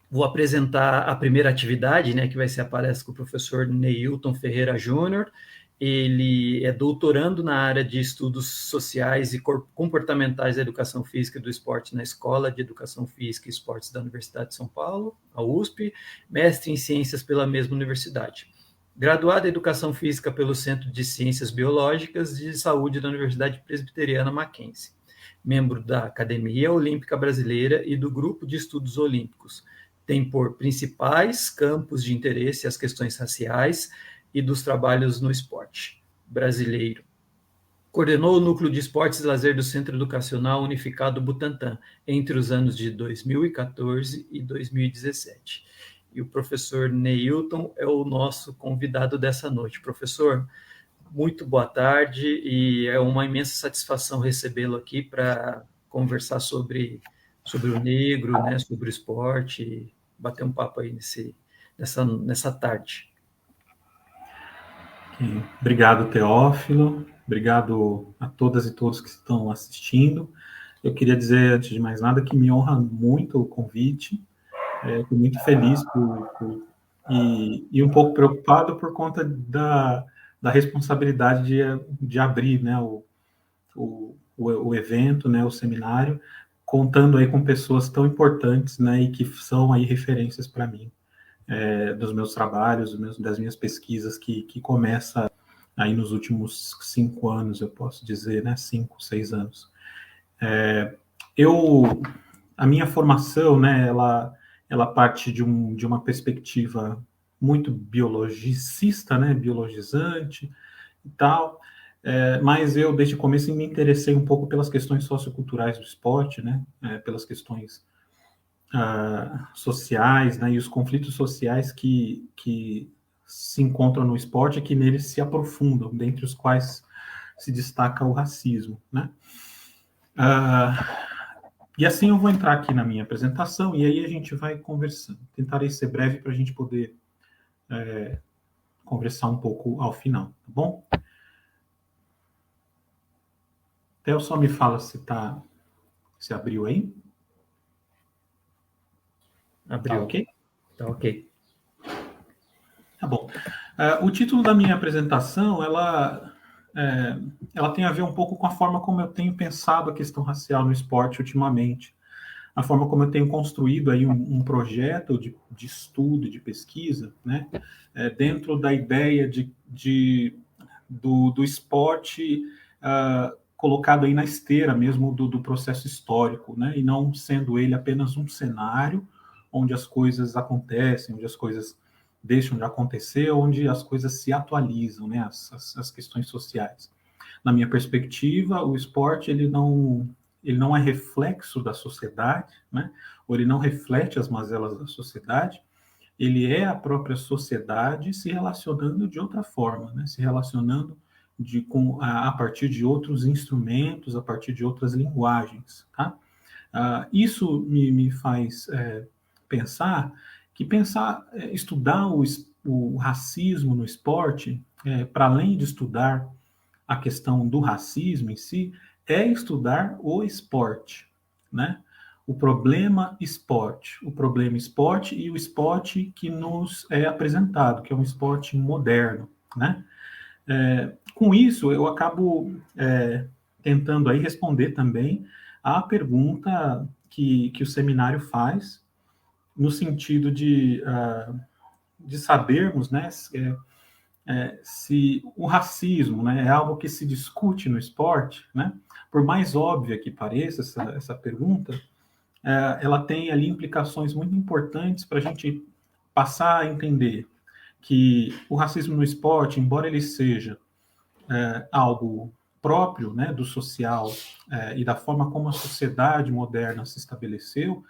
Vou apresentar a primeira atividade, né, que vai ser a palestra com o professor Neilton Ferreira Júnior. Ele é doutorando na área de estudos sociais e comportamentais da educação física e do esporte na Escola de Educação Física e Esportes da Universidade de São Paulo, a USP, mestre em ciências pela mesma universidade. Graduado em Educação Física pelo Centro de Ciências Biológicas e de Saúde da Universidade Presbiteriana Mackenzie. Membro da Academia Olímpica Brasileira e do Grupo de Estudos Olímpicos. Tem por principais campos de interesse as questões raciais e dos trabalhos no esporte brasileiro. Coordenou o Núcleo de Esportes e Lazer do Centro Educacional Unificado Butantã entre os anos de 2014 e 2017. E o professor Neilton é o nosso convidado dessa noite. Professor, muito boa tarde e é uma imensa satisfação recebê-lo aqui para conversar sobre o negro, né, sobre o esporte, bater um papo aí nessa tarde. Obrigado, Teófilo. Obrigado a todas e todos que estão assistindo. Eu queria dizer, antes de mais nada, que me honra muito o convite. Estou muito feliz e um pouco preocupado por conta da responsabilidade de abrir, né, o evento, né, o seminário, contando aí com pessoas tão importantes, né, e que são aí referências para mim, dos meus trabalhos, das minhas pesquisas, que começa aí nos últimos 5 anos, eu posso dizer, né, 5, 6 anos. A minha formação, né, ela parte de uma perspectiva muito biologicista, né, biologizante e tal, mas eu, desde o começo, me interessei um pouco pelas questões socioculturais do esporte, né, pelas questões sociais, né, e os conflitos sociais que se encontram no esporte e que neles se aprofundam, dentre os quais se destaca o racismo, né. E assim eu vou entrar aqui na minha apresentação e aí a gente vai conversando. Tentarei ser breve para a gente poder conversar um pouco ao final, tá bom? Theo, só me fala se abriu aí. Abriu. Tá ok? Tá ok. Tá bom. O título da minha apresentação, ela tem a ver um pouco com a forma como eu tenho pensado a questão racial no esporte ultimamente. A forma como eu tenho construído aí um projeto de estudo, de pesquisa, né, dentro da ideia do esporte colocado aí na esteira mesmo do processo histórico, né, e não sendo ele apenas um cenário onde as coisas acontecem, onde as coisas deixam de acontecer, onde as coisas se atualizam, né, as questões sociais. Na minha perspectiva, o esporte ele não é reflexo da sociedade, né? Ou ele não reflete as mazelas da sociedade, ele é a própria sociedade se relacionando de outra forma, né? Se relacionando a partir de outros instrumentos, a partir de outras linguagens. Tá? Isso me faz pensar que estudar o racismo no esporte, para além de estudar a questão do racismo em si, é estudar o esporte, né? O problema esporte e o esporte que nos é apresentado, que é um esporte moderno, né? Com isso, eu acabo tentando aí responder também à pergunta que o seminário faz, no sentido de sabermos, né, se o racismo, né, é algo que se discute no esporte, né, por mais óbvia que pareça essa pergunta, ela tem ali implicações muito importantes para a gente passar a entender que o racismo no esporte, embora ele seja algo próprio, né, do social e da forma como a sociedade moderna se estabeleceu,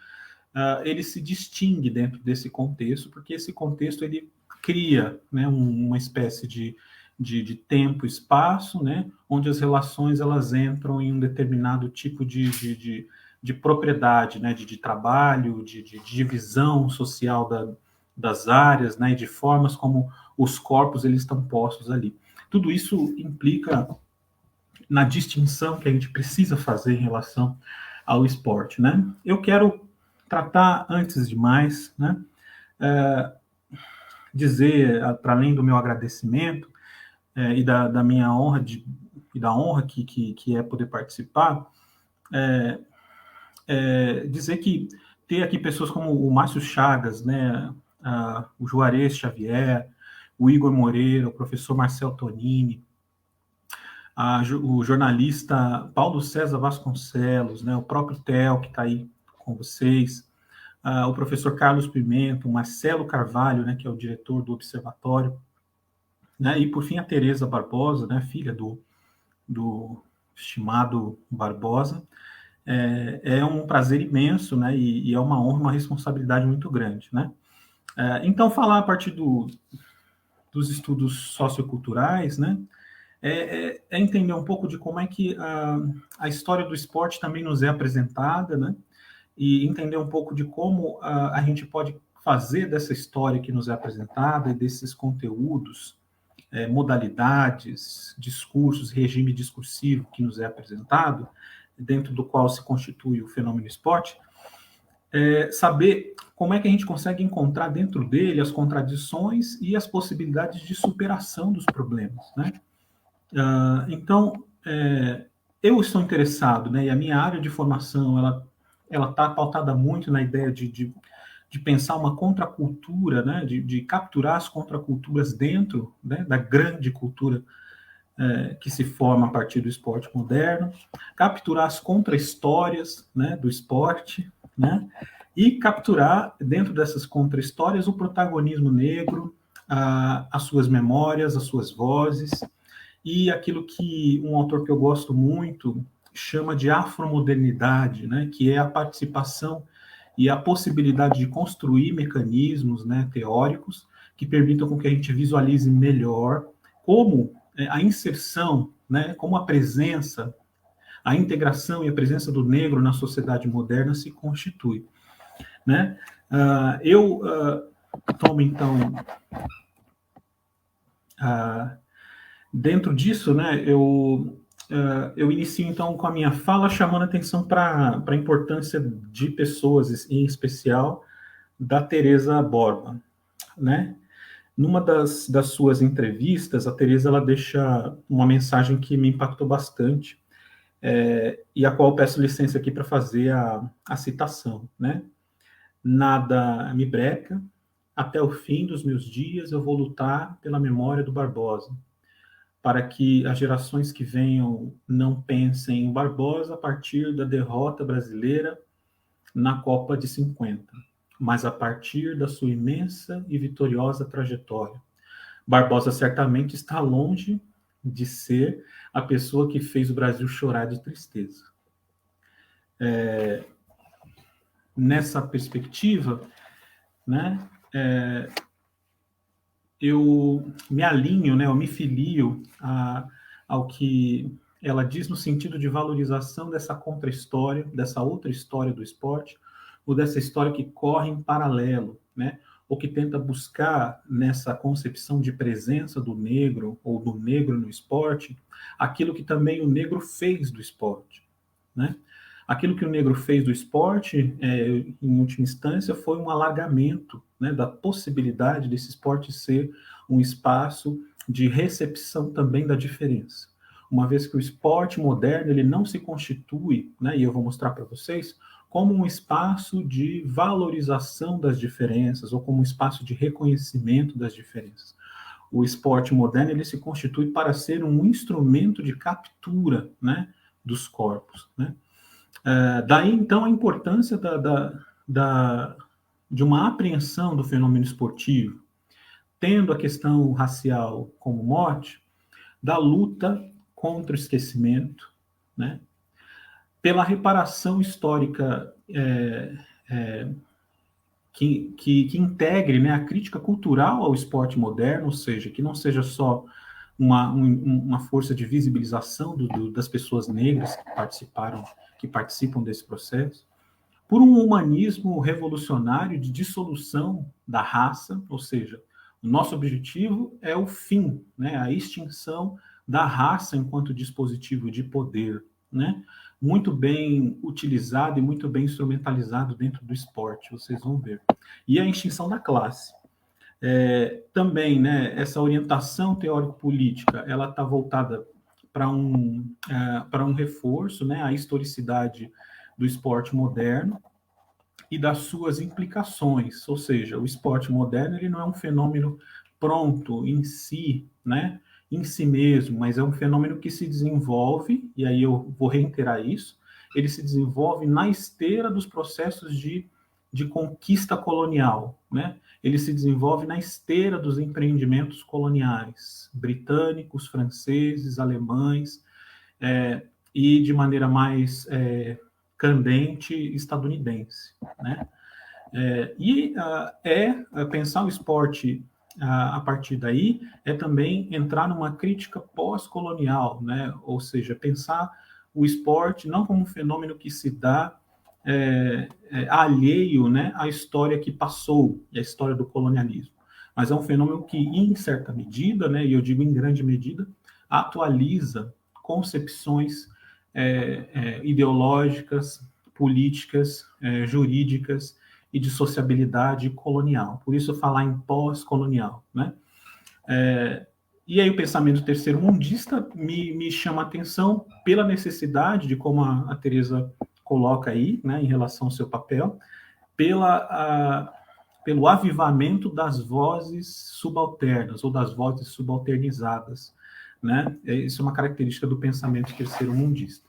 ele se distingue dentro desse contexto, porque esse contexto ele cria, né, uma espécie de tempo e espaço, né, onde as relações elas entram em um determinado tipo de propriedade, né, de trabalho, de divisão social das áreas, né, e de formas como os corpos eles estão postos ali. Tudo isso implica na distinção que a gente precisa fazer em relação ao esporte, né? Eu quero tratar, antes de mais, né, dizer, para além do meu agradecimento e da minha honra e da honra que é poder participar, dizer que ter aqui pessoas como o Márcio Chagas, né, o Juarez Xavier, o Igor Moreira, o professor Marcel Tonini, o jornalista Paulo César Vasconcelos, né, o próprio Theo, que está aí com vocês, o professor Carlos Pimenta, o Marcelo Carvalho, né, que é o diretor do Observatório, né, e por fim a Tereza Barbosa, né, filha do estimado Barbosa. É um prazer imenso, né, e é uma honra, uma responsabilidade muito grande, né. Então, falar a partir dos estudos socioculturais, né, é entender um pouco de como é que a história do esporte também nos é apresentada, né, e entender um pouco de como a gente pode fazer dessa história que nos é apresentada e desses conteúdos, modalidades, discursos, regime discursivo que nos é apresentado, dentro do qual se constitui o fenômeno esporte, saber como é que a gente consegue encontrar dentro dele as contradições e as possibilidades de superação dos problemas, né? Então, eu estou interessado, né, e a minha área de formação, ela está pautada muito na ideia de pensar uma contracultura, né, de capturar as contraculturas dentro, né, da grande cultura que se forma a partir do esporte moderno, capturar as contra-histórias, né, do esporte, né, e capturar dentro dessas contra-histórias o protagonismo negro, as suas memórias, as suas vozes, e aquilo que um autor que eu gosto muito chama de afromodernidade, né, que é a participação e a possibilidade de construir mecanismos, né, teóricos que permitam com que a gente visualize melhor como a inserção, né, como a presença, a integração e a presença do negro na sociedade moderna se constitui, né? Eu tomo, então, dentro disso, né, eu inicio, então, com a minha fala chamando atenção para a importância de pessoas, em especial da Teresa Borba, né? Numa das suas entrevistas, a Teresa ela deixa uma mensagem que me impactou bastante, e a qual eu peço licença aqui para fazer a citação, né? Nada me breca, até o fim dos meus dias eu vou lutar pela memória do Barbosa, para que as gerações que venham não pensem em Barbosa a partir da derrota brasileira na Copa de 50, mas a partir da sua imensa e vitoriosa trajetória. Barbosa certamente está longe de ser a pessoa que fez o Brasil chorar de tristeza. Nessa perspectiva, né, eu me alinho, né, eu me filio ao que ela diz no sentido de valorização dessa contra-história, dessa outra história do esporte, ou dessa história que corre em paralelo, né, ou que tenta buscar nessa concepção de presença do negro, ou do negro no esporte, aquilo que também o negro fez do esporte, né? Aquilo que o negro fez do esporte, em última instância, foi um alargamento, né, da possibilidade desse esporte ser um espaço de recepção também da diferença. Uma vez que o esporte moderno ele não se constitui, né, e eu vou mostrar para vocês, como um espaço de valorização das diferenças ou como um espaço de reconhecimento das diferenças. O esporte moderno ele se constitui para ser um instrumento de captura, né, dos corpos, né? Daí, então, a importância de uma apreensão do fenômeno esportivo, tendo a questão racial como mote, da luta contra o esquecimento, né? Pela reparação histórica que integre, né, a crítica cultural ao esporte moderno, ou seja, que não seja só uma força de visibilização das pessoas negras que participam desse processo, por um humanismo revolucionário de dissolução da raça, ou seja, o nosso objetivo é o fim, né, a extinção da raça enquanto dispositivo de poder, né, muito bem utilizado e muito bem instrumentalizado dentro do esporte, vocês vão ver. E a extinção da classe. Também, né, essa orientação teórico-política, ela está voltada para um reforço, né, à historicidade do esporte moderno e das suas implicações, ou seja, o esporte moderno ele não é um fenômeno pronto em si, né, em si mesmo, mas é um fenômeno que se desenvolve, e aí eu vou reiterar isso, ele se desenvolve na esteira dos processos de conquista colonial, né? Ele se desenvolve na esteira dos empreendimentos coloniais, britânicos, franceses, alemães, e de maneira mais candente, estadunidense, né? Pensar o esporte a partir daí é também entrar numa crítica pós-colonial, né? Ou seja, pensar o esporte não como um fenômeno que se dá alheio, né, à história que passou, à história do colonialismo, mas é um fenômeno que, em certa medida, né, e eu digo em grande medida, atualiza concepções ideológicas, políticas, jurídicas e de sociabilidade colonial. Por isso falar em pós-colonial, né? E aí o pensamento terceiro-mundista me chama a atenção pela necessidade de, como a Teresa coloca aí, né, em relação ao seu papel, pelo avivamento das vozes subalternas ou das vozes subalternizadas, né? Isso é uma característica do pensamento terceiro-mundista.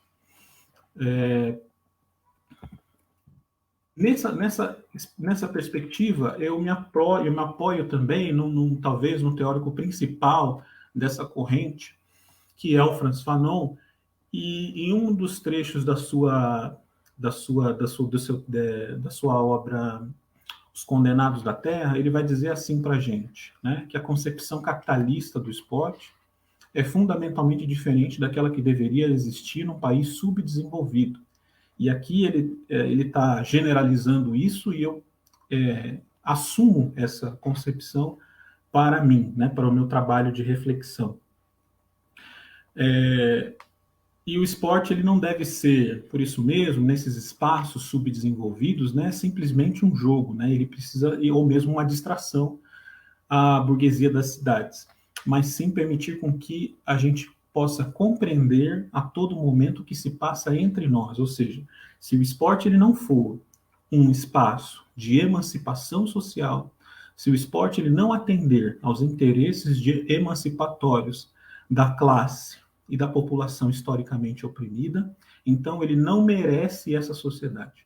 Nessa perspectiva, eu me apoio também, talvez, no teórico principal dessa corrente, que é o Frantz Fanon, e em um dos trechos da sua obra Os Condenados da Terra, ele vai dizer assim para a gente, né, que a concepção capitalista do esporte é fundamentalmente diferente daquela que deveria existir num país subdesenvolvido. E aqui ele está generalizando isso e eu assumo essa concepção para mim, né, para o meu trabalho de reflexão. E o esporte ele não deve ser, por isso mesmo, nesses espaços subdesenvolvidos, né, simplesmente um jogo, né, ele precisa, ou mesmo uma distração à burguesia das cidades, mas sim permitir com que a gente possa compreender a todo momento o que se passa entre nós, ou seja, se o esporte ele não for um espaço de emancipação social, se o esporte ele não atender aos interesses emancipatórios da classe e da população historicamente oprimida, então ele não merece essa sociedade,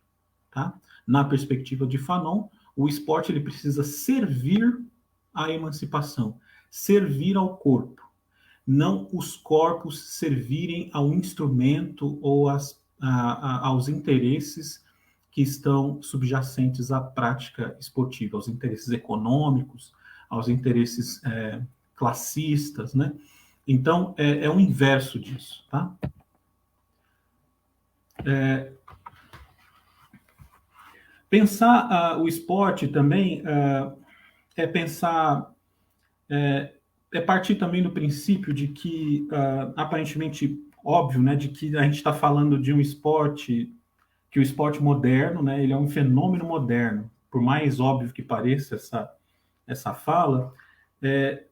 tá? Na perspectiva de Fanon, o esporte ele precisa servir à emancipação, servir ao corpo, não os corpos servirem ao instrumento ou aos interesses que estão subjacentes à prática esportiva, aos interesses econômicos, aos interesses classistas, né? Então, é o inverso disso, tá? Pensar o esporte também é pensar... É partir também do princípio de que, aparentemente óbvio, né, de que a gente está falando de um esporte, que o esporte moderno, né, ele é um fenômeno moderno, por mais óbvio que pareça essa fala,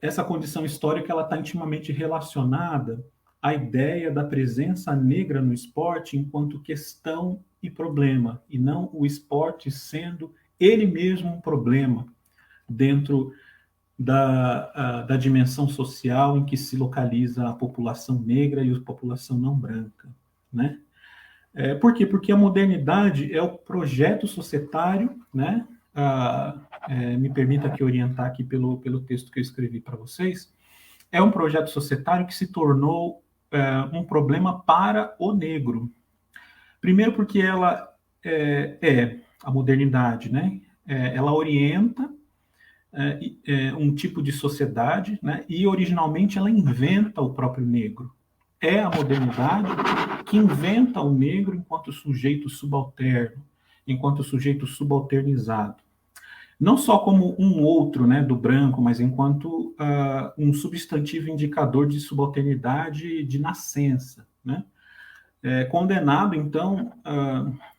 essa condição histórica ela está intimamente relacionada à ideia da presença negra no esporte enquanto questão e problema, e não o esporte sendo ele mesmo um problema dentro da dimensão social em que se localiza a população negra e a população não branca, né? Por quê? Porque a modernidade é o projeto societário, né? Me permita aqui orientar aqui pelo texto que eu escrevi para vocês, é um projeto societário que se tornou um problema para o negro. Primeiro porque ela a modernidade, né? Ela orienta um tipo de sociedade, né? E originalmente ela inventa o próprio negro. É a modernidade que inventa o negro enquanto sujeito subalterno, enquanto sujeito subalternizado. Não só como um outro, né, do branco, mas enquanto um substantivo indicador de subalternidade de nascença, né? condenado, então,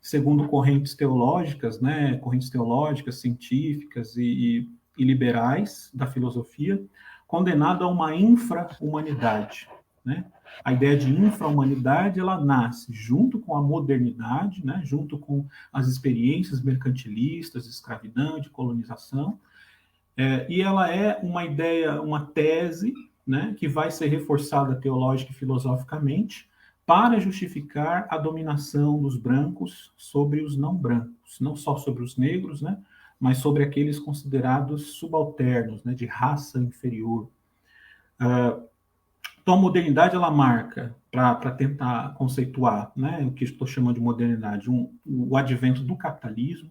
segundo correntes teológicas, né, correntes teológicas, científicas e liberais da filosofia, condenado a uma infra-humanidade, né? A ideia de infra-humanidade, ela nasce junto com a modernidade, né, junto com as experiências mercantilistas, de escravidão, de colonização, e ela é uma ideia, uma tese, né, que vai ser reforçada teológica e filosoficamente para justificar a dominação dos brancos sobre os não brancos, não só sobre os negros, né, mas sobre aqueles considerados subalternos, né, de raça inferior. Então, a modernidade, ela marca, para tentar conceituar, né, o que estou chamando de modernidade, o advento do capitalismo,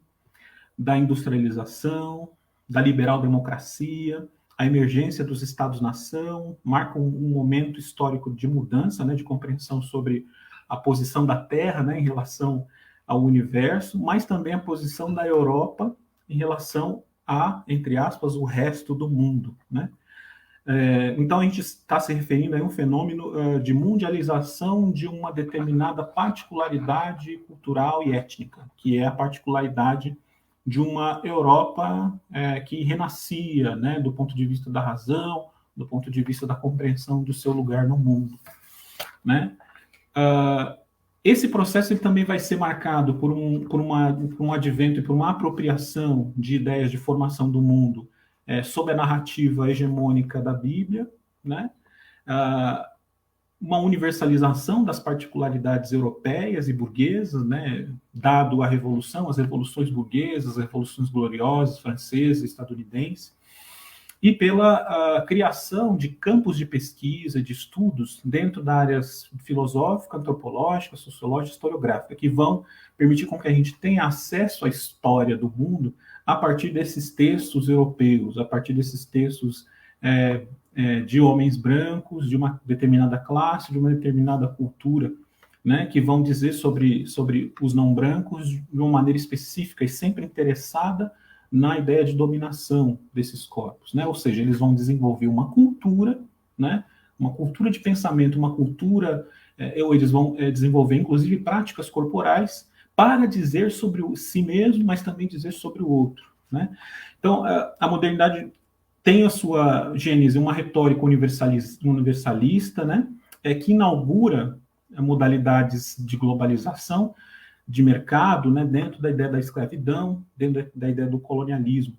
da industrialização, da liberal democracia, a emergência dos Estados-nação, marca um momento histórico de mudança, né, de compreensão sobre a posição da Terra, né, em relação ao universo, mas também a posição da Europa em relação a, entre aspas, o resto do mundo, né? Então, a gente está se referindo a um fenômeno de mundialização de uma determinada particularidade cultural e étnica, que é a particularidade de uma Europa que renascia, né, do ponto de vista da razão, do ponto de vista da compreensão do seu lugar no mundo, né? Esse processo ele também vai ser marcado por um advento e por uma apropriação de ideias de formação do mundo sob a narrativa hegemônica da Bíblia, né? Uma universalização das particularidades europeias e burguesas, né? Dado a revolução, as revoluções burguesas, as revoluções gloriosas, francesa, estadunidense, e pela criação de campos de pesquisa, de estudos dentro da áreas filosófica, antropológica, sociológica, historiográfica, que vão permitir com que a gente tenha acesso à história do mundo a partir desses textos europeus, a partir desses textos de homens brancos, de uma determinada classe, de uma determinada cultura, né, que vão dizer sobre os não brancos de uma maneira específica e sempre interessada na ideia de dominação desses corpos, né? Ou seja, eles vão desenvolver uma cultura, né? Uma cultura de pensamento, uma cultura, ou eles vão desenvolver, inclusive, práticas corporais para dizer sobre si mesmo, mas também dizer sobre o outro, né? Então, a modernidade tem a sua gênese, uma retórica universalista, né? Que inaugura modalidades de globalização, de mercado, né, dentro da ideia da escravidão, dentro da ideia do colonialismo.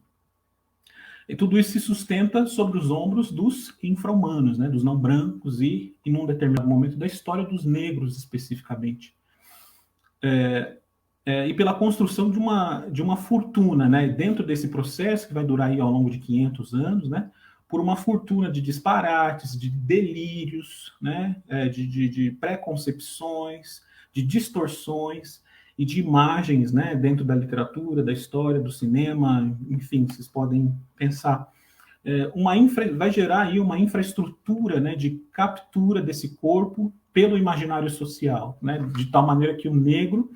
E tudo isso se sustenta sobre os ombros dos infra-humanos, né, dos não brancos e, em um determinado momento da história, dos negros especificamente. E pela construção de uma fortuna, né, dentro desse processo, que vai durar aí ao longo de 500 anos, né, por uma fortuna de disparates, de delírios, né, de preconcepções, de distorções, e de imagens, né, dentro da literatura, da história, do cinema, enfim, vocês podem pensar. Vai gerar aí uma infraestrutura, né, de captura desse corpo pelo imaginário social, né, de tal maneira que o negro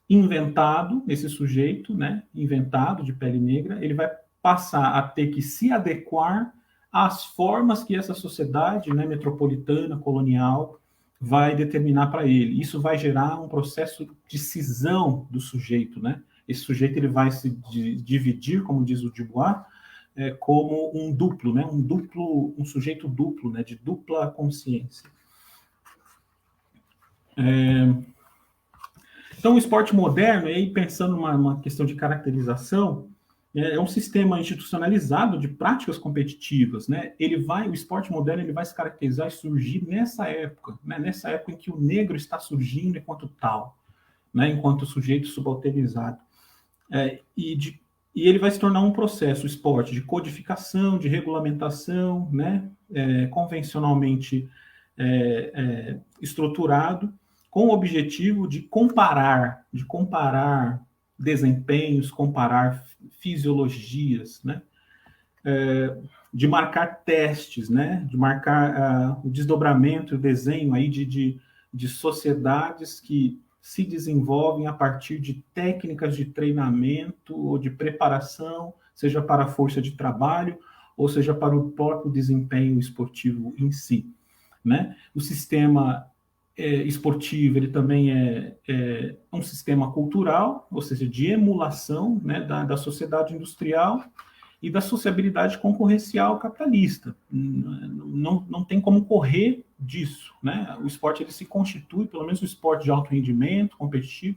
inventado, esse sujeito, né, inventado de pele negra, ele vai passar a ter que se adequar às formas que essa sociedade, né, metropolitana, colonial, vai determinar para ele. Isso vai gerar um processo de cisão do sujeito, né? Esse sujeito ele vai se dividir, como diz o Dubois, como um duplo, né? Um sujeito duplo, né? De dupla consciência. Então, o esporte moderno, aí pensando numa questão de caracterização, é um sistema institucionalizado de práticas competitivas, né? O esporte moderno ele vai se caracterizar e surgir nessa época, né? Nessa época em que o negro está surgindo enquanto tal, né? Enquanto sujeito subalternizado. E ele vai se tornar um processo, o esporte, de codificação, de regulamentação, né? Convencionalmente estruturado, com o objetivo de comparar desempenhos, comparar fisiologias, né? De marcar testes, né? De marcar o desdobramento, o desenho aí de sociedades que se desenvolvem a partir de técnicas de treinamento ou de preparação, seja para a força de trabalho ou seja para o próprio desempenho esportivo em si, né? O sistema esportivo, ele também é um sistema cultural, ou seja, de emulação, né, da sociedade industrial e da sociabilidade concorrencial capitalista. Não tem como correr disso, né? O esporte ele se constitui, pelo menos o esporte de alto rendimento, competitivo,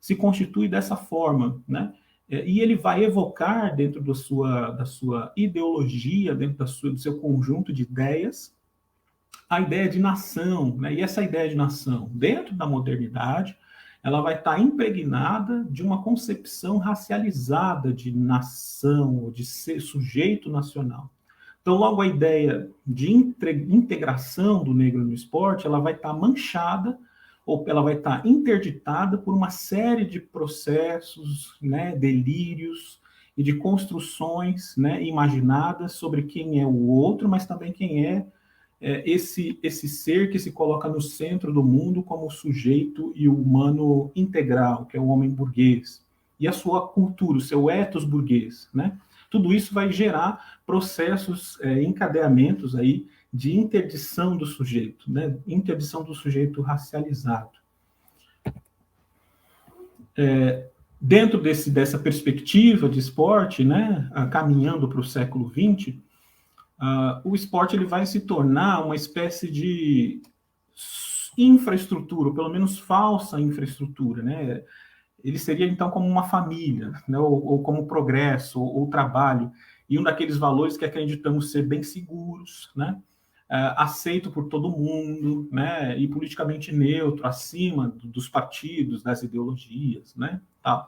se constitui dessa forma, né? E ele vai evocar dentro da sua ideologia, dentro do seu conjunto de ideias, a ideia de nação, né? E essa ideia de nação, dentro da modernidade, ela vai estar impregnada de uma concepção racializada de nação, ou de ser sujeito nacional. Então, logo, a ideia de integração do negro no esporte, ela vai estar manchada, ou ela vai estar interditada por uma série de processos, né, delírios e de construções, né, imaginadas sobre quem é o outro, mas também quem é esse ser que se coloca no centro do mundo como o sujeito e o humano integral, que é o homem burguês, e a sua cultura, o seu ethos burguês, né? Tudo isso vai gerar processos, encadeamentos aí de interdição do sujeito, né? Interdição do sujeito racializado. Dentro dessa perspectiva de esporte, né, caminhando para o século XX, o esporte ele vai se tornar uma espécie de infraestrutura, ou pelo menos falsa infraestrutura, né? Ele seria então como uma família, né? ou como progresso, ou trabalho, e um daqueles valores que acreditamos ser bem seguros, né? Aceito por todo mundo, né? E politicamente neutro, acima dos partidos, das ideologias, né? Tá.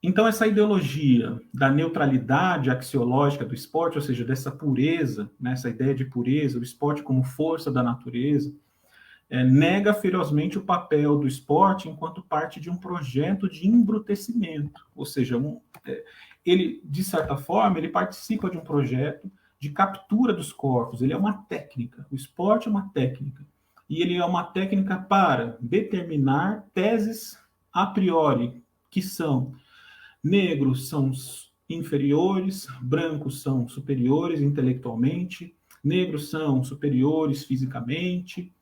Então, essa ideologia da neutralidade axiológica do esporte, ou seja, dessa pureza, né, essa ideia de pureza, o esporte como força da natureza, nega ferozmente o papel do esporte enquanto parte de um projeto de embrutecimento. Ou seja, ele, de certa forma, ele participa de um projeto de captura dos corpos. Ele é uma técnica. O esporte é uma técnica. E ele é uma técnica para determinar teses a priori, que são: negros são inferiores, brancos são superiores intelectualmente, negros são superiores fisicamente.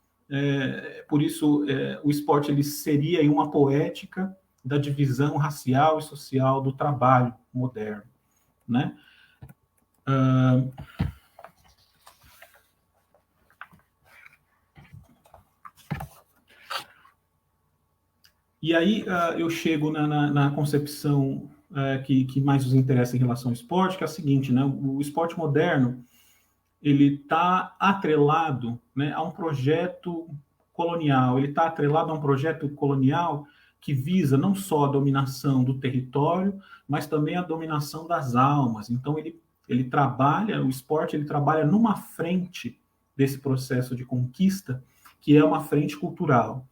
Por isso, o esporte ele seria uma poética da divisão racial e social do trabalho moderno, né? E aí eu chego na concepção que mais nos interessa em relação ao esporte, que é a seguinte, né? O esporte moderno ele está atrelado, né, a um projeto colonial, ele está atrelado a um projeto colonial que visa não só a dominação do território, mas também a dominação das almas. Então ele trabalha, o esporte ele trabalha numa frente desse processo de conquista, que é uma frente cultural.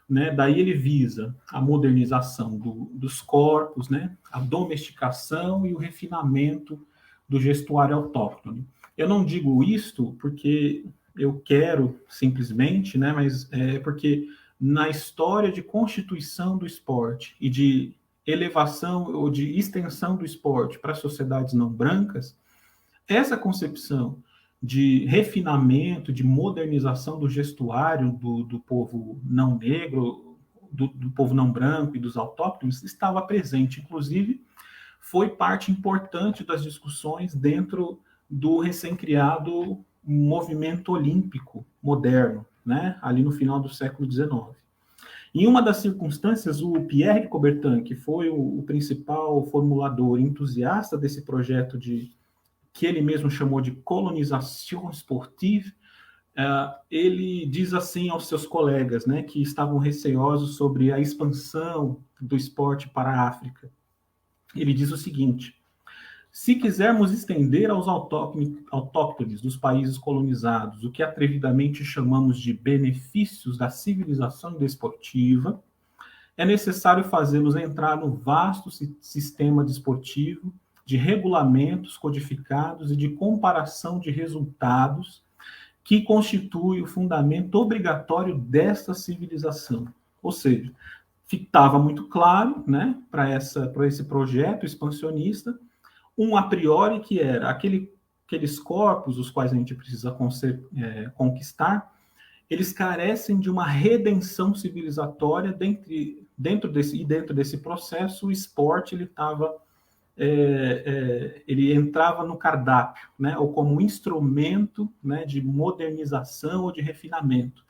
Né? Daí ele visa a modernização dos corpos, né? A domesticação e o refinamento do gestuário autóctone. Eu não digo isto porque eu quero simplesmente, né? Mas é porque na história de constituição do esporte e de elevação ou de extensão do esporte para sociedades não brancas, essa concepção de refinamento, de modernização do gestuário do povo não negro, do povo não branco e dos autóctones estava presente. Inclusive, foi parte importante das discussões dentro do recém-criado movimento olímpico moderno, né? Ali no final do século XIX. Em uma das circunstâncias, o Pierre de Coubertin, que foi o principal formulador entusiasta desse projeto que ele mesmo chamou de colonização esportiva, ele diz assim aos seus colegas, né, que estavam receosos sobre a expansão do esporte para a África. Ele diz o seguinte: se quisermos estender aos autóctones dos países colonizados o que atrevidamente chamamos de benefícios da civilização desportiva, é necessário fazê-los entrar no vasto sistema desportivo de regulamentos codificados e de comparação de resultados que constitui o fundamento obrigatório desta civilização. Ou seja, estava muito claro, né, para esse projeto expansionista, um a priori que era aqueles corpos os quais a gente precisa conquistar, eles carecem de uma redenção civilizatória dentro desse processo. O esporte ele entrava no cardápio, né, ou como instrumento, né, de modernização ou de refinamento.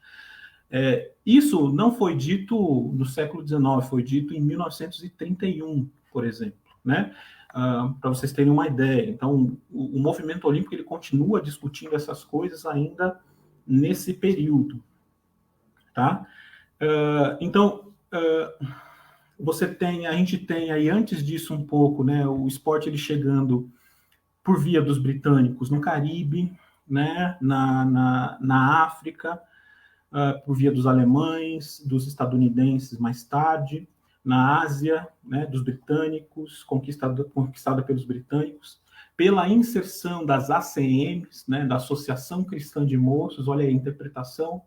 Isso não foi dito no século XIX, foi dito em 1931, por exemplo, né? Para vocês terem uma ideia. Então, o movimento olímpico ele continua discutindo essas coisas ainda nesse período, tá? Então, a gente tem aí antes disso um pouco, né? O esporte ele chegando por via dos britânicos no Caribe, né? Na África, por via dos alemães, dos estadunidenses mais tarde, na Ásia, né, dos britânicos, conquistada pelos britânicos, pela inserção das ACMs, né, da Associação Cristã de Moços, olha aí, a interpretação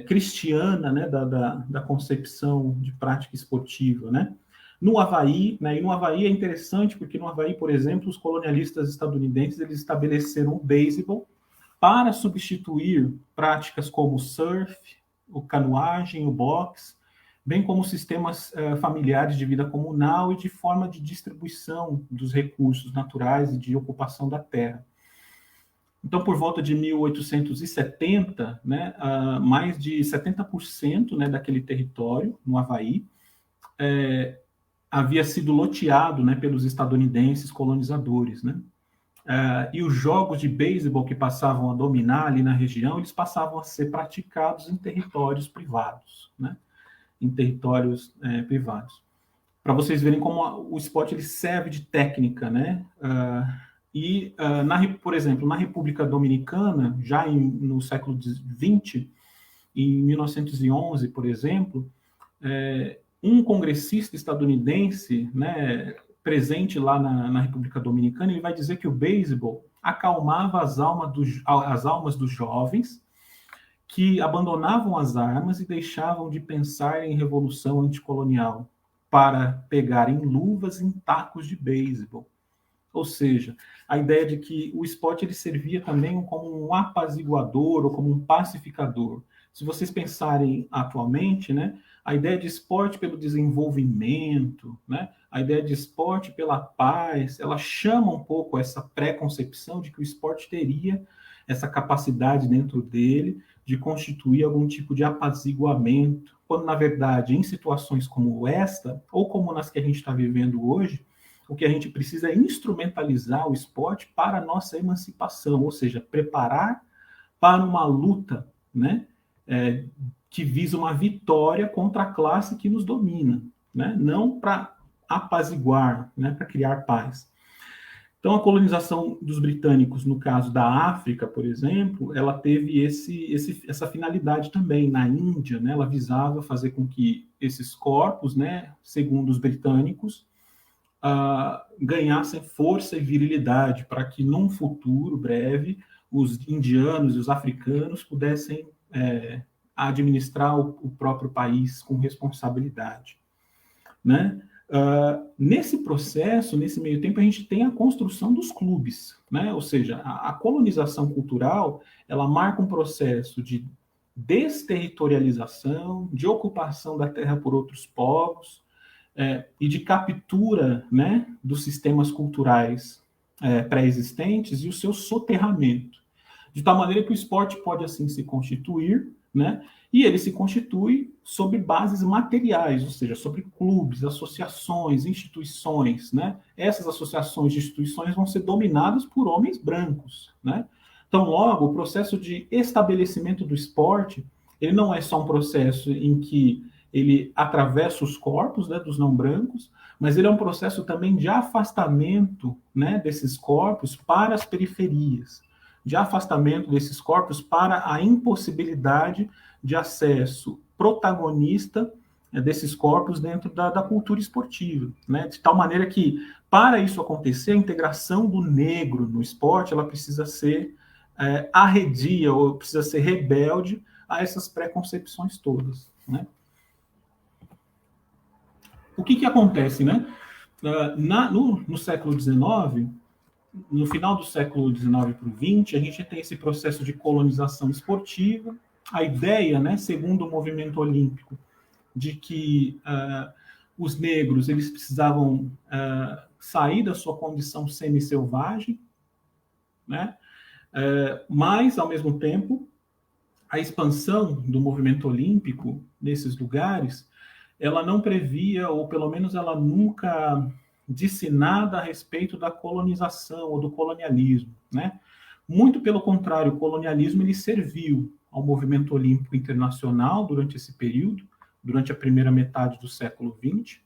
cristiana, né, da concepção de prática esportiva, né? No Havaí, né, e no Havaí é interessante porque no Havaí, por exemplo, os colonialistas estadunidenses eles estabeleceram o beisebol para substituir práticas como o surf, o canoagem, o boxe, bem como sistemas familiares de vida comunal e de forma de distribuição dos recursos naturais e de ocupação da terra. Então, por volta de 1870, né, mais de 70%, né, daquele território, no Havaí, havia sido loteado, né, pelos estadunidenses colonizadores, né? E os jogos de beisebol que passavam a dominar ali na região, eles passavam a ser praticados em territórios privados, né? Em territórios privados. Para vocês verem como o esporte ele serve de técnica, né? Por exemplo, na República Dominicana, já no século XX, em 1911, por exemplo, um congressista estadunidense, né, presente lá na República Dominicana, ele vai dizer que o beisebol acalmava as almas dos jovens que abandonavam as armas e deixavam de pensar em revolução anticolonial para pegarem luvas em tacos de beisebol. Ou seja, a ideia de que o esporte ele servia também como um apaziguador ou como um pacificador. Se vocês pensarem atualmente, né, a ideia de esporte pelo desenvolvimento, né, a ideia de esporte pela paz, ela chama um pouco essa pré-concepção de que o esporte teria essa capacidade dentro dele de constituir algum tipo de apaziguamento, quando, na verdade, em situações como esta, ou como nas que a gente está vivendo hoje, o que a gente precisa é instrumentalizar o esporte para a nossa emancipação, ou seja, preparar para uma luta, né, que visa uma vitória contra a classe que nos domina, né, não para apaziguar, né, para criar paz. Então, a colonização dos britânicos, no caso da África, por exemplo, ela teve essa finalidade também. Na Índia, né, ela visava fazer com que esses corpos, né, segundo os britânicos, ganhassem força e virilidade para que, num futuro breve, os indianos e os africanos pudessem administrar o próprio país com responsabilidade, né? Nesse processo, nesse meio tempo, a gente tem a construção dos clubes, né? Ou seja, a colonização cultural, ela marca um processo de desterritorialização, de ocupação da terra por outros povos, e de captura, né, dos sistemas culturais pré-existentes e o seu soterramento. De tal maneira que o esporte pode, assim, se constituir, né, e ele se constitui sobre bases materiais, ou seja, sobre clubes, associações, instituições, né? Essas associações e instituições vão ser dominadas por homens brancos, né? Então, logo, o processo de estabelecimento do esporte, ele não é só um processo em que ele atravessa os corpos, né, dos não brancos, mas ele é um processo também de afastamento, né, desses corpos para as periferias, de afastamento desses corpos para a impossibilidade de acesso protagonista desses corpos dentro da cultura esportiva, né? De tal maneira que, para isso acontecer, a integração do negro no esporte, ela precisa ser arredia, ou precisa ser rebelde a essas preconcepções todas, né? O que acontece, né? No século XIX, no final do século XIX para o XX, a gente tem esse processo de colonização esportiva. A ideia, né, segundo o movimento olímpico, de que os negros eles precisavam sair da sua condição semi-selvagem, né? Mas, ao mesmo tempo, a expansão do movimento olímpico nesses lugares, ela não previa, ou pelo menos ela nunca disse nada a respeito da colonização ou do colonialismo, né? Muito pelo contrário, o colonialismo ele serviu ao movimento olímpico internacional durante esse período, durante a primeira metade do século XX,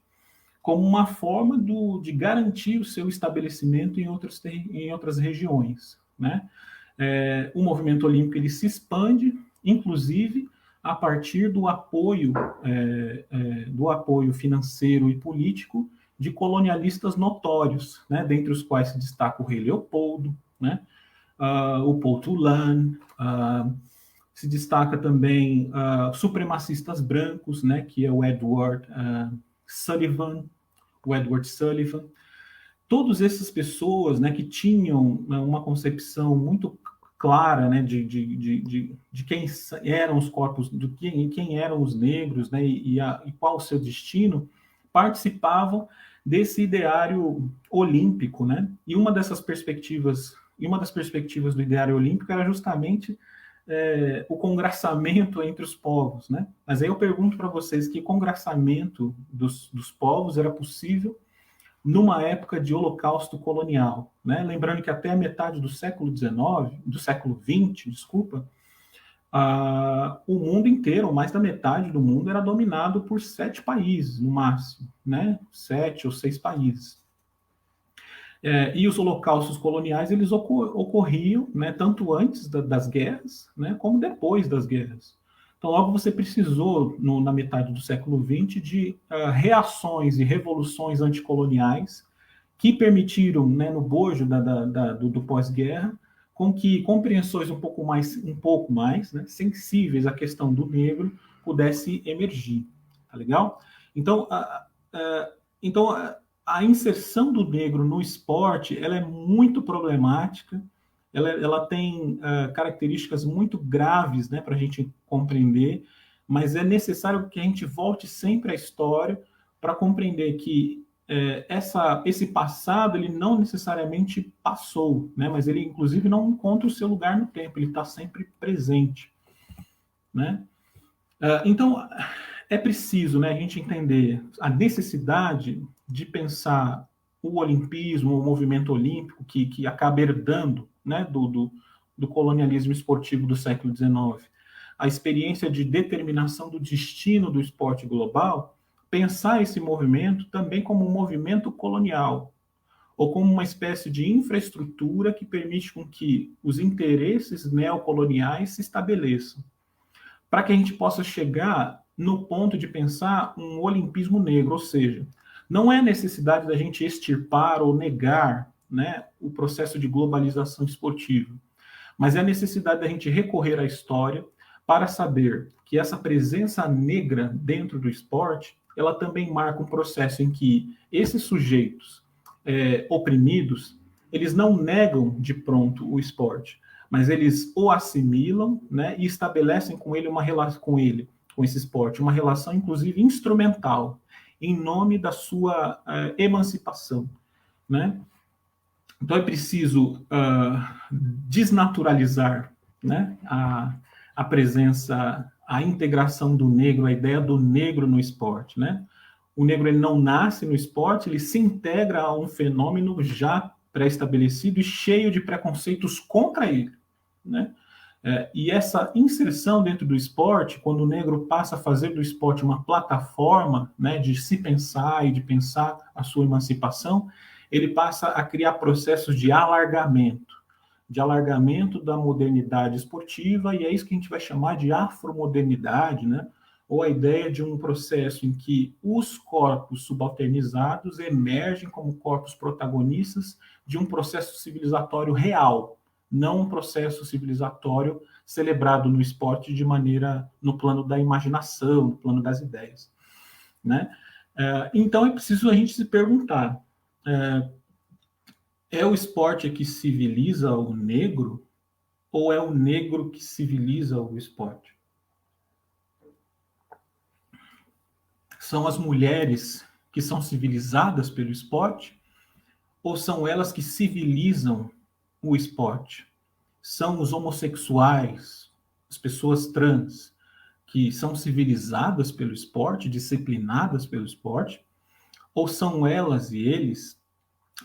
como uma forma de garantir o seu estabelecimento em outras regiões, né? O movimento olímpico ele se expande, inclusive a partir do apoio financeiro e político de colonialistas notórios, né? Dentre os quais se destaca o rei Leopoldo, né? O Paul Toulan, se destaca também supremacistas brancos, né? Que é o Edward Sullivan. Todas essas pessoas, né, que tinham uma concepção muito clara, né, de quem eram os corpos, de quem eram os negros, né, e qual o seu destino, participavam desse ideário olímpico, né? E uma das perspectivas do ideário olímpico era justamente o congraçamento entre os povos, né? Mas aí eu pergunto para vocês que congraçamento dos povos era possível numa época de holocausto colonial, né? Lembrando que até a metade do século XX, desculpa, o mundo inteiro, mais da metade do mundo, era dominado por 7 países, no máximo, né? 7 ou 6 países. E os holocaustos coloniais, eles ocorriam, né, tanto antes das guerras, né, como depois das guerras. Então, logo você precisou, na metade do século XX, de reações e revoluções anticoloniais que permitiram, né, no bojo do pós-guerra, com que compreensões um pouco mais, né, sensíveis à questão do negro pudesse emergir. Tá legal? Então, a inserção do negro no esporte ela é muito problemática, ela tem características muito graves, né, para a gente compreender, mas é necessário que a gente volte sempre à história para compreender que esse passado ele não necessariamente passou, né, mas ele inclusive não encontra o seu lugar no tempo, ele está sempre presente, né? Então é preciso, né, a gente entender a necessidade de pensar o olimpismo, o movimento olímpico que acaba herdando, né, do colonialismo esportivo do século XIX, a experiência de determinação do destino do esporte global, pensar esse movimento também como um movimento colonial, ou como uma espécie de infraestrutura que permite com que os interesses neocoloniais se estabeleçam, para que a gente possa chegar no ponto de pensar um olimpismo negro, ou seja, não é necessidade da gente extirpar ou negar, né, o processo de globalização esportiva, mas é a necessidade da gente recorrer à história para saber que essa presença negra dentro do esporte, ela também marca um processo em que esses sujeitos oprimidos, eles não negam de pronto o esporte, mas eles o assimilam, né, e estabelecem com ele uma relação com esse esporte, uma relação inclusive instrumental, em nome da sua emancipação, né? Então é preciso desnaturalizar, né, a presença, a integração do negro, a ideia do negro no esporte, né? O negro ele não nasce no esporte, ele se integra a um fenômeno já pré-estabelecido e cheio de preconceitos contra ele, né? E essa inserção dentro do esporte, quando o negro passa a fazer do esporte uma plataforma, né, de se pensar e de pensar a sua emancipação, ele passa a criar processos de alargamento da modernidade esportiva, e é isso que a gente vai chamar de afromodernidade, né? Ou a ideia de um processo em que os corpos subalternizados emergem como corpos protagonistas de um processo civilizatório real, não um processo civilizatório celebrado no esporte de maneira no plano da imaginação, no plano das ideias, né? Então é preciso a gente se perguntar, É o esporte que civiliza o negro ou é o negro que civiliza o esporte? São as mulheres que são civilizadas pelo esporte ou são elas que civilizam o esporte? São os homossexuais, as pessoas trans, que são civilizadas pelo esporte, disciplinadas pelo esporte, ou são elas e eles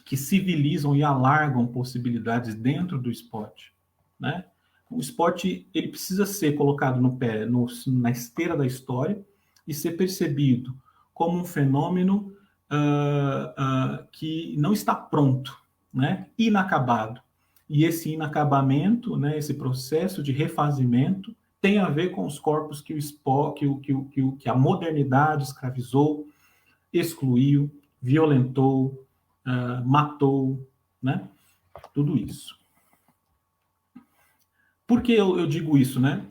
que civilizam e alargam possibilidades dentro do esporte, né? O esporte ele precisa ser colocado no pé, na esteira da história e ser percebido como um fenômeno que não está pronto, né? Inacabado. E esse inacabamento, né, esse processo de refazimento, tem a ver com os corpos que que a modernidade escravizou, excluiu, violentou, matou, né? Tudo isso. Por que eu digo isso, né?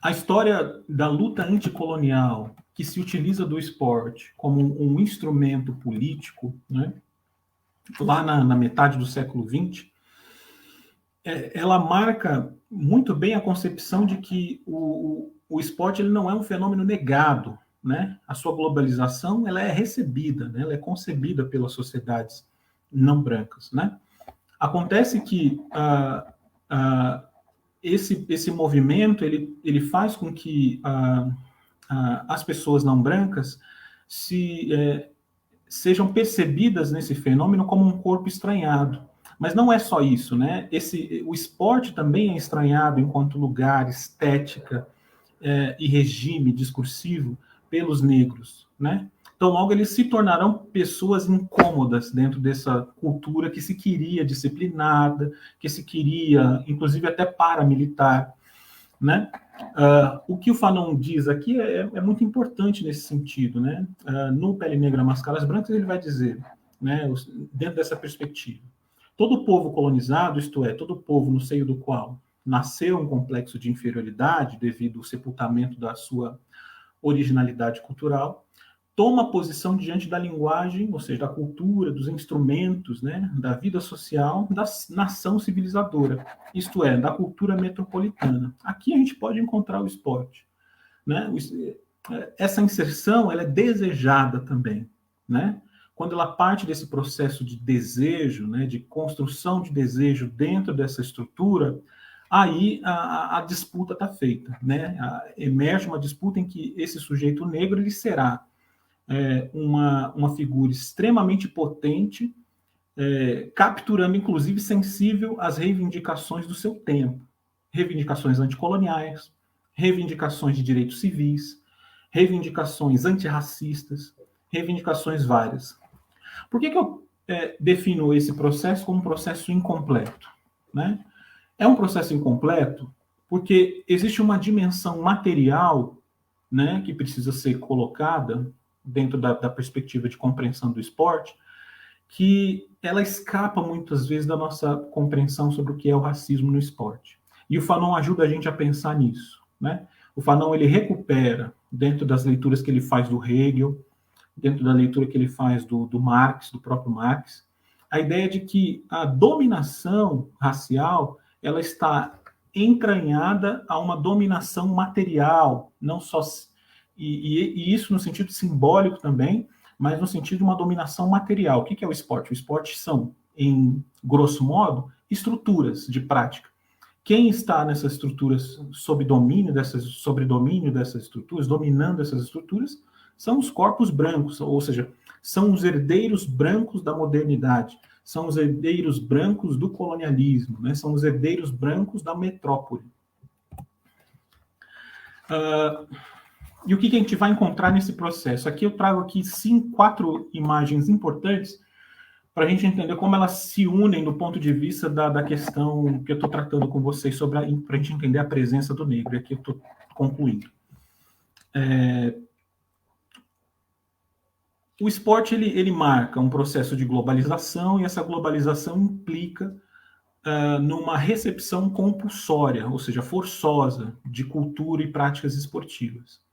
A história da luta anticolonial, que se utiliza do esporte como um instrumento político, né? Lá na metade do século XX, ela marca muito bem a concepção de que o esporte ele não é um fenômeno negado, né? A sua globalização ela é recebida, né? Ela é concebida pelas sociedades não brancas, né? Acontece que esse movimento ele faz com que as pessoas não brancas sejam percebidas nesse fenômeno como um corpo estranhado. Mas não é só isso, né? O esporte também é estranhado enquanto lugar, estética e regime discursivo pelos negros, né? Então, logo, eles se tornarão pessoas incômodas dentro dessa cultura que se queria disciplinada, que se queria, inclusive, até paramilitar, né? O que o Fanon diz aqui é muito importante nesse sentido, né? No Pele Negra, Máscaras Brancas, ele vai dizer, né, dentro dessa perspectiva, todo povo colonizado, isto é, todo povo no seio do qual nasceu um complexo de inferioridade devido ao sepultamento da sua originalidade cultural, toma posição diante da linguagem, ou seja, da cultura, dos instrumentos, né, da vida social, da nação civilizadora, isto é, da cultura metropolitana. Aqui a gente pode encontrar o esporte, né? Essa inserção ela é desejada também, né? Quando ela parte desse processo de desejo, né, de construção de desejo dentro dessa estrutura, aí a disputa está feita, né? Emerge uma disputa em que esse sujeito negro ele será uma figura extremamente potente, capturando, inclusive, sensível às reivindicações do seu tempo. Reivindicações anticoloniais, reivindicações de direitos civis, reivindicações antirracistas, reivindicações várias. Por que eu defino esse processo como um processo incompleto, né? É um processo incompleto porque existe uma dimensão material, né, que precisa ser colocada dentro da perspectiva de compreensão do esporte, que ela escapa muitas vezes da nossa compreensão sobre o que é o racismo no esporte. E o Fanon ajuda a gente a pensar nisso, né? O Fanon ele recupera, dentro das leituras que ele faz do Hegel, dentro da leitura que ele faz do Marx, do próprio Marx, a ideia de que a dominação racial ela está entranhada a uma dominação material, não só e isso no sentido simbólico também, mas no sentido de uma dominação material. O que é o esporte? O esporte são, em grosso modo, estruturas de prática. Quem está nessas estruturas sob domínio dessas estruturas, dominando essas estruturas, são os corpos brancos, ou seja, são os herdeiros brancos da modernidade, são os herdeiros brancos do colonialismo, né? São os herdeiros brancos da metrópole. E o que a gente vai encontrar nesse processo? Aqui eu trago aqui 4 imagens importantes para a gente entender como elas se unem do ponto de vista da questão que eu estou tratando com vocês, para a gente entender a presença do negro. Aqui eu estou concluindo. O esporte ele marca um processo de globalização e essa globalização implica numa recepção compulsória, ou seja, forçosa, de cultura e práticas esportivas.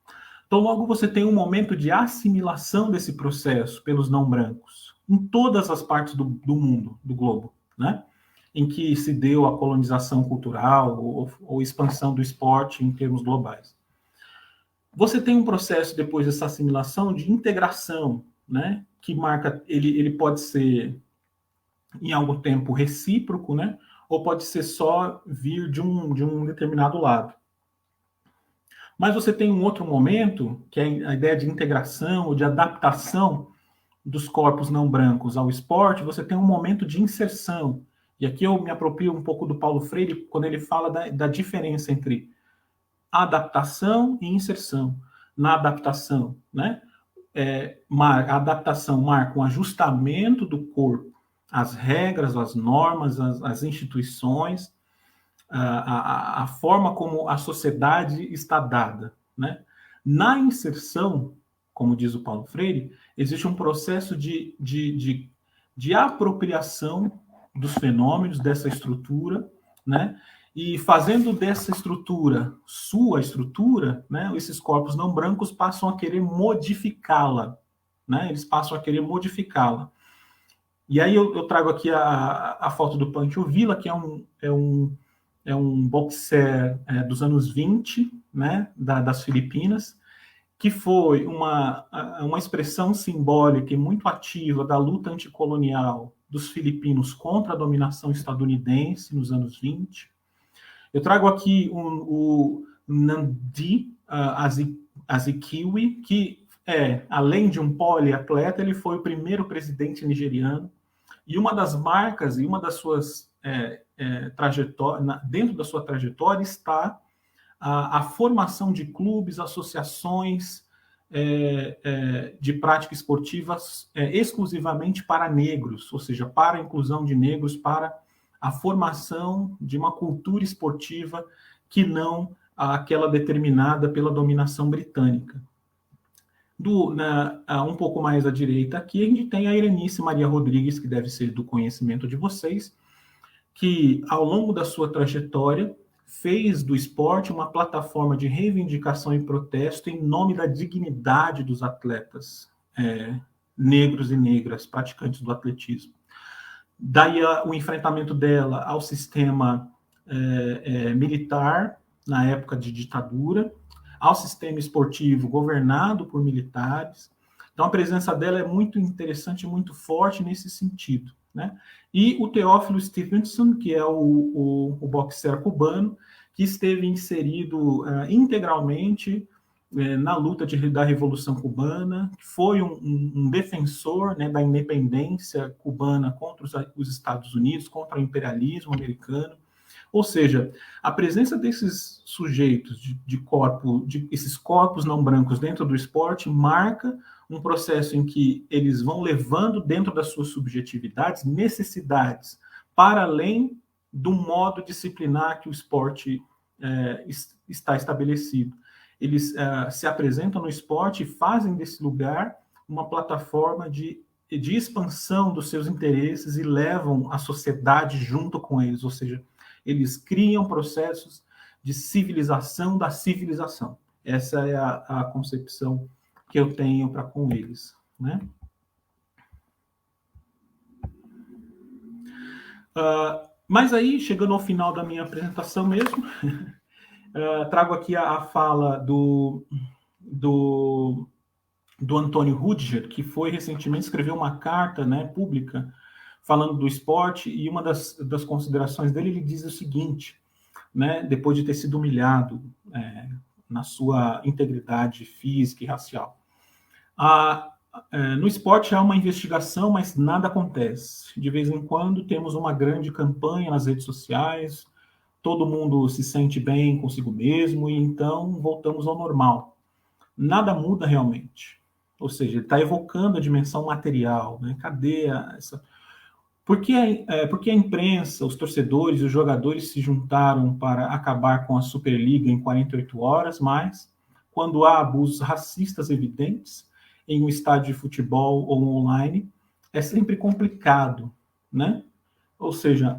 Então, logo você tem um momento de assimilação desse processo pelos não brancos. em todas as partes do mundo, do globo, né? Em que se deu a colonização cultural ou expansão do esporte em termos globais. Você tem um processo, depois dessa assimilação, de integração, né? Que marca, ele pode ser, em algum tempo, recíproco, né? Ou pode ser só vir de um determinado lado. Mas você tem um outro momento, que é a ideia de integração ou de adaptação dos corpos não brancos ao esporte. Você tem um momento de inserção. E aqui eu me aproprio um pouco do Paulo Freire, quando ele fala da diferença entre adaptação e inserção. Na adaptação, né? A adaptação marca um ajustamento do corpo às regras, às normas, às instituições, a forma como a sociedade está dada, né? Na inserção, como diz o Paulo Freire, existe um processo de apropriação dos fenômenos, dessa estrutura, né? E fazendo dessa estrutura sua estrutura, né? Esses corpos não brancos passam a querer modificá-la, né? Eles passam a querer modificá-la. E aí eu trago aqui a foto do Pancho Villa, que é um boxer dos anos 20, né, das Filipinas, que foi uma expressão simbólica e muito ativa da luta anticolonial dos filipinos contra a dominação estadunidense nos anos 20. Eu trago aqui o Nnamdi Azikiwe, que além de um poliatleta, ele foi o primeiro presidente nigeriano, e uma das marcas e uma das suas dentro da sua trajetória está a formação de clubes, associações de prática esportiva exclusivamente para negros, ou seja, para a inclusão de negros, para a formação de uma cultura esportiva que não aquela determinada pela dominação britânica. Um pouco mais à direita aqui, a gente tem a Irenice Maria Rodrigues, que deve ser do conhecimento de vocês, que, ao longo da sua trajetória, fez do esporte uma plataforma de reivindicação e protesto em nome da dignidade dos atletas negros e negras, praticantes do atletismo. Daí o enfrentamento dela ao sistema militar, na época de ditadura, ao sistema esportivo governado por militares. Então, a presença dela é muito interessante, muito forte nesse sentido, né? E o Teófilo Stevenson, que é o boxer cubano, que esteve inserido integralmente na luta da Revolução Cubana, que foi um defensor, né, da independência cubana contra os Estados Unidos, contra o imperialismo americano. Ou seja, a presença desses sujeitos esses corpos não brancos dentro do esporte marca um processo em que eles vão levando dentro das suas subjetividades necessidades para além do modo disciplinar que o esporte está estabelecido. Eles se apresentam no esporte e fazem desse lugar uma plataforma de expansão dos seus interesses e levam a sociedade junto com eles, ou seja, eles criam processos de civilização da civilização. Essa é a concepção que eu tenho para com eles, né? Mas aí, chegando ao final da minha apresentação mesmo, trago aqui a fala do Antônio Rüdiger, que foi recentemente escreveu uma carta, né, pública falando do esporte, e uma das considerações dele, ele diz o seguinte, né, depois de ter sido humilhado na sua integridade física e racial. No esporte há uma investigação, mas nada acontece. De vez em quando temos uma grande campanha nas redes sociais, todo mundo se sente bem consigo mesmo, e então voltamos ao normal. Nada muda realmente. Ou seja, ele está evocando a dimensão material, né? Cadê essa... Por que a imprensa, os torcedores e os jogadores se juntaram para acabar com a Superliga em 48 horas, mas quando há abusos racistas evidentes em um estádio de futebol ou online, é sempre complicado, né? Ou seja,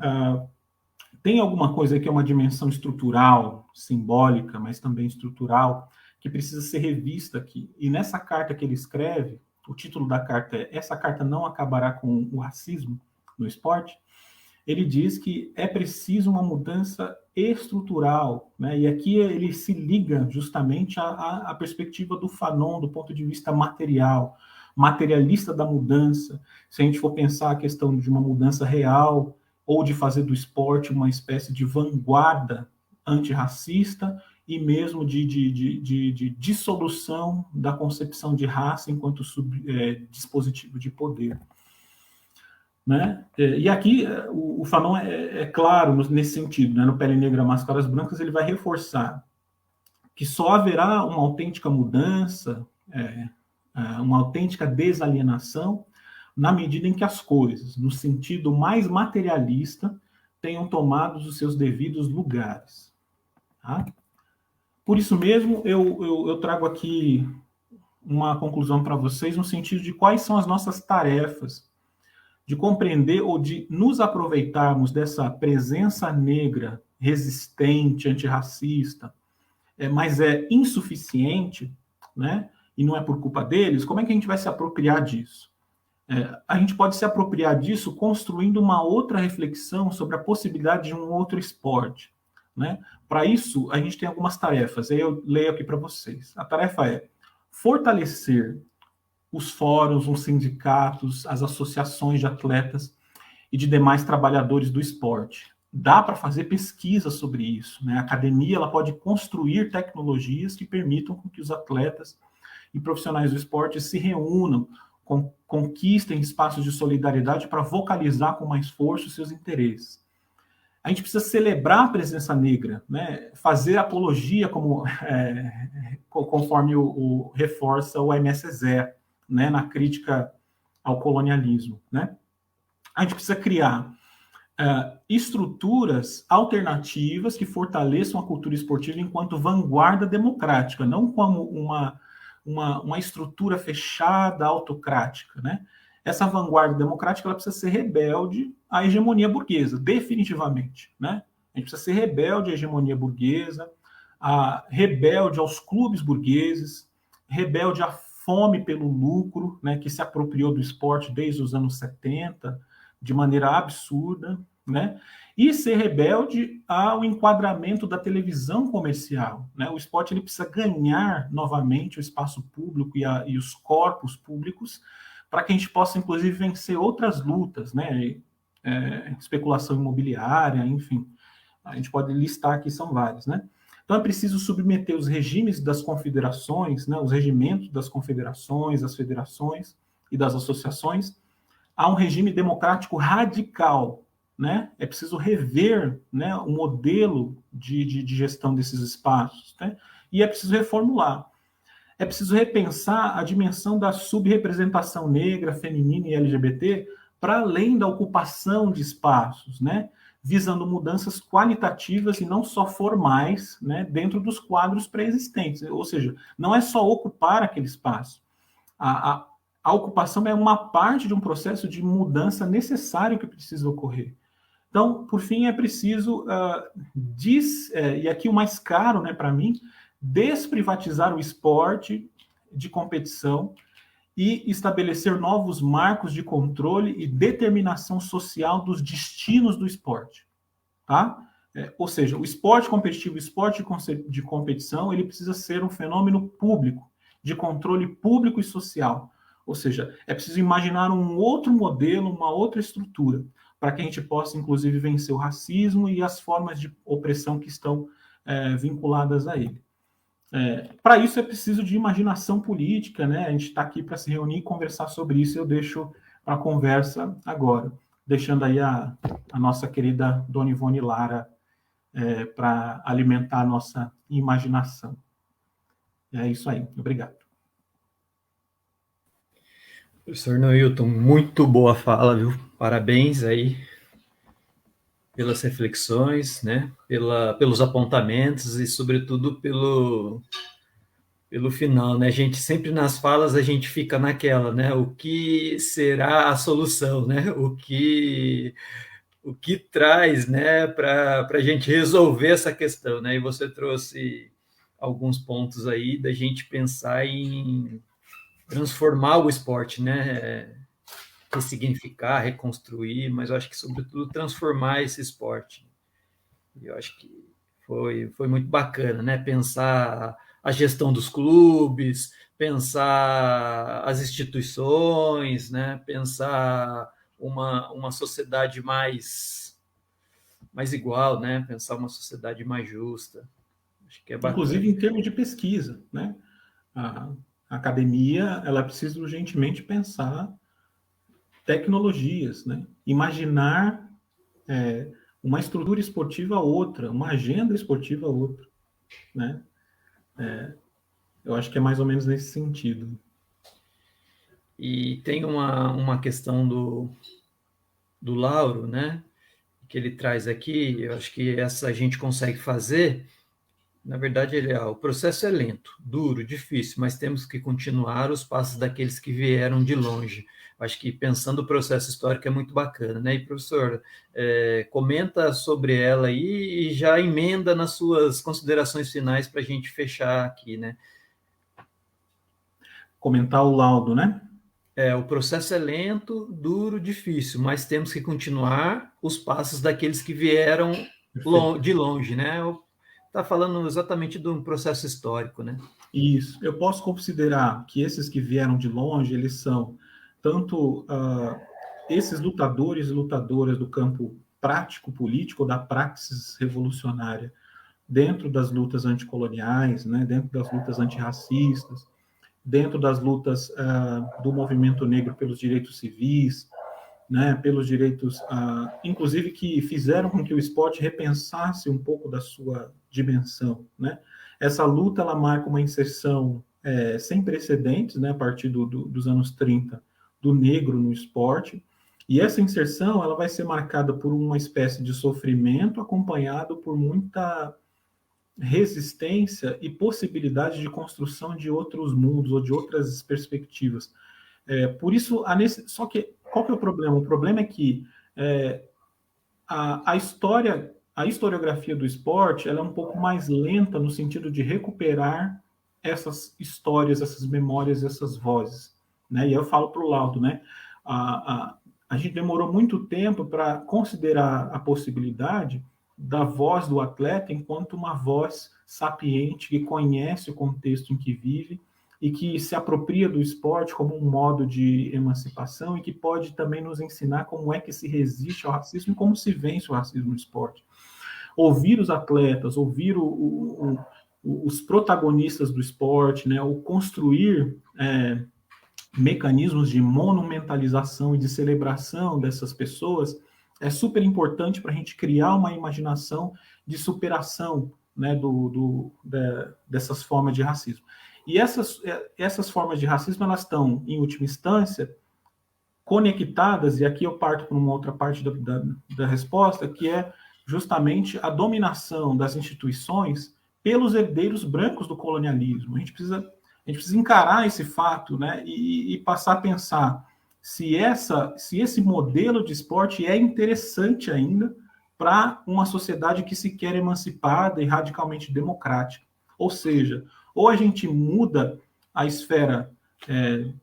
tem alguma coisa que é uma dimensão estrutural, simbólica, mas também estrutural, que precisa ser revista aqui. E nessa carta que ele escreve, o título da carta é Essa Carta Não Acabará com o Racismo no Esporte, ele diz que é preciso uma mudança estrutural, né? E aqui ele se liga justamente à perspectiva do Fanon, do ponto de vista material, materialista da mudança. Se a gente for pensar a questão de uma mudança real, ou de fazer do esporte uma espécie de vanguarda antirracista, e mesmo de dissolução da concepção de raça enquanto dispositivo de poder. Né? E aqui o Fanon é claro nesse sentido, né? No Pele Negra, Máscaras Brancas, ele vai reforçar que só haverá uma autêntica mudança, uma autêntica desalienação, na medida em que as coisas, no sentido mais materialista, tenham tomado os seus devidos lugares. Tá? Por isso mesmo, eu trago aqui uma conclusão para vocês no sentido de quais são as nossas tarefas de compreender ou de nos aproveitarmos dessa presença negra resistente, antirracista, mas é insuficiente, né? E não é por culpa deles. Como é que a gente vai se apropriar disso? A gente pode se apropriar disso construindo uma outra reflexão sobre a possibilidade de um outro esporte, né? Para isso, a gente tem algumas tarefas. Aí eu leio aqui para vocês. A tarefa é fortalecer os fóruns, os sindicatos, as associações de atletas e de demais trabalhadores do esporte. Dá para fazer pesquisa sobre isso, né? A academia ela pode construir tecnologias que permitam que os atletas e profissionais do esporte se reúnam, conquistem espaços de solidariedade para vocalizar com mais força os seus interesses. A gente precisa celebrar a presença negra, né? Fazer apologia, conforme reforça o MSZ, né? Na crítica ao colonialismo. Né? A gente precisa criar estruturas alternativas que fortaleçam a cultura esportiva enquanto vanguarda democrática, não como uma estrutura fechada, autocrática. Né? Essa vanguarda democrática ela precisa ser rebelde à hegemonia burguesa, definitivamente. Né? A gente precisa ser rebelde à hegemonia burguesa, rebelde aos clubes burgueses, rebelde à fome pelo lucro, né, que se apropriou do esporte desde os anos 70, de maneira absurda, né? E ser rebelde ao enquadramento da televisão comercial. Né? O esporte ele precisa ganhar novamente o espaço público e os corpos públicos para que a gente possa, inclusive, vencer outras lutas, né? Especulação imobiliária, enfim. A gente pode listar aqui, são várias, né? Então é preciso submeter os regimes das confederações, né, os regimentos das confederações, das federações e das associações a um regime democrático radical. Né? É preciso rever, né, o modelo de gestão desses espaços. Né? E é preciso reformular. É preciso repensar a dimensão da subrepresentação negra, feminina e LGBT para além da ocupação de espaços, né? Visando mudanças qualitativas e não só formais, né, dentro dos quadros pré-existentes. Ou seja, não é só ocupar aquele espaço. A ocupação é uma parte de um processo de mudança necessário que precisa ocorrer. Então, por fim, é preciso, e aqui o mais caro, né, para mim, desprivatizar o esporte de competição e estabelecer novos marcos de controle e determinação social dos destinos do esporte. Tá? Ou seja, o esporte competitivo, o esporte de competição, ele precisa ser um fenômeno público, de controle público e social. Ou seja, é preciso imaginar um outro modelo, uma outra estrutura, para que a gente possa, inclusive, vencer o racismo e as formas de opressão que estão vinculadas a ele. Para isso é preciso de imaginação política, né? A gente está aqui para se reunir e conversar sobre isso. Eu deixo a conversa agora, deixando aí a nossa querida Dona Ivone Lara para alimentar a nossa imaginação. É isso aí. Obrigado. Professor Neilton, muito boa fala, viu? Parabéns aí pelas reflexões, né? Pelos apontamentos e, sobretudo, pelo final, né? A gente sempre nas falas a gente fica naquela, né? O que será a solução, né? O que traz, né? Para a gente resolver essa questão, né? E você trouxe alguns pontos aí da gente pensar em transformar o esporte, né? Ressignificar, reconstruir, mas eu acho que, sobretudo, transformar esse esporte. E eu acho que foi muito bacana, né? Pensar a gestão dos clubes, pensar as instituições, né? Pensar uma sociedade mais igual, né? Pensar uma sociedade mais justa. Acho que é Inclusive bacana. em termos de pesquisa, né? A academia, ela precisa urgentemente pensar tecnologias, né? Imaginar uma estrutura esportiva outra, uma agenda esportiva outra, né? Eu acho que é mais ou menos nesse sentido. E tem uma questão do Lauro, né? Que ele traz aqui, eu acho que essa a gente consegue fazer. Na verdade, o processo é lento, duro, difícil, mas temos que continuar os passos daqueles que vieram de longe. Acho que pensando o processo histórico é muito bacana, né? E, professor, comenta sobre ela aí e já emenda nas suas considerações finais para a gente fechar aqui, né? Comentar o laudo, né? O processo é lento, duro, difícil, mas temos que continuar os passos daqueles que vieram Perfeito. de longe, né? Está falando exatamente de um processo histórico, né? Isso. Eu posso considerar que esses que vieram de longe, eles são tanto esses lutadores e lutadoras do campo prático político, da praxis revolucionária, dentro das lutas anticoloniais, né, dentro das lutas antirracistas, dentro das lutas do movimento negro pelos direitos civis, né, pelos direitos, inclusive que fizeram com que o esporte repensasse um pouco da sua dimensão, né? Essa luta ela marca uma inserção sem precedentes, né, a partir dos anos 30, do negro no esporte, e essa inserção ela vai ser marcada por uma espécie de sofrimento acompanhado por muita resistência e possibilidade de construção de outros mundos ou de outras perspectivas. Por isso, só que qual que é o problema? O problema é que a história, a historiografia do esporte, ela é um pouco mais lenta no sentido de recuperar essas histórias, essas memórias, essas vozes, né? E eu falo para o Laudo, né? A gente demorou muito tempo para considerar a possibilidade da voz do atleta enquanto uma voz sapiente que conhece o contexto em que vive e que se apropria do esporte como um modo de emancipação e que pode também nos ensinar como é que se resiste ao racismo e como se vence o racismo no esporte. Ouvir os atletas, ouvir os protagonistas do esporte, né, ou construir mecanismos de monumentalização e de celebração dessas pessoas é super importante para a gente criar uma imaginação de superação, né, dessas formas de racismo. E essas formas de racismo, elas estão, em última instância, conectadas, e aqui eu parto para uma outra parte da resposta, que é justamente a dominação das instituições pelos herdeiros brancos do colonialismo. A gente precisa encarar esse fato, né, e passar a pensar se esse modelo de esporte é interessante ainda para uma sociedade que se quer emancipada e radicalmente democrática. Ou seja, ou a gente muda a esfera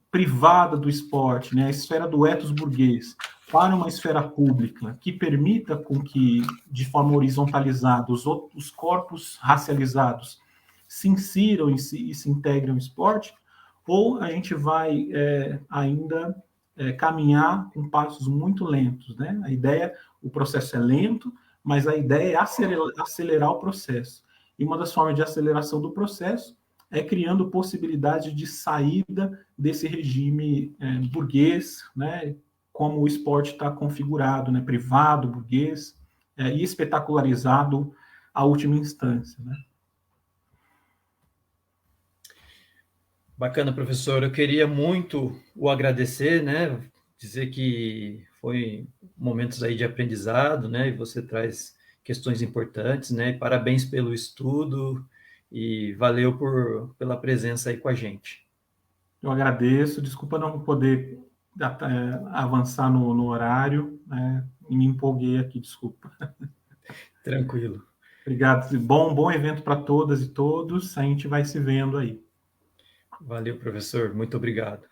privada do esporte, né, a esfera do ethos burguês, para uma esfera pública que permita com que, de forma horizontalizada, os corpos racializados se insiram e se integrem ao esporte, ou a gente vai ainda caminhar com passos muito lentos, né? A ideia, o processo é lento, mas a ideia é acelerar o processo. E uma das formas de aceleração do processo é criando possibilidade de saída desse regime burguês, né? Como o esporte está configurado, né? Privado, burguês, e espetacularizado à última instância, né? Bacana, professor. Eu queria muito o agradecer, né? Dizer que foi momentos aí de aprendizado, né? E você traz questões importantes, né? E parabéns pelo estudo e valeu pela presença aí com a gente. Eu agradeço. Desculpa não poder avançar no horário, né? E me empolguei aqui, desculpa. Tranquilo. Obrigado. Bom evento para todas e todos. A gente vai se vendo aí. Valeu, professor. Muito obrigado.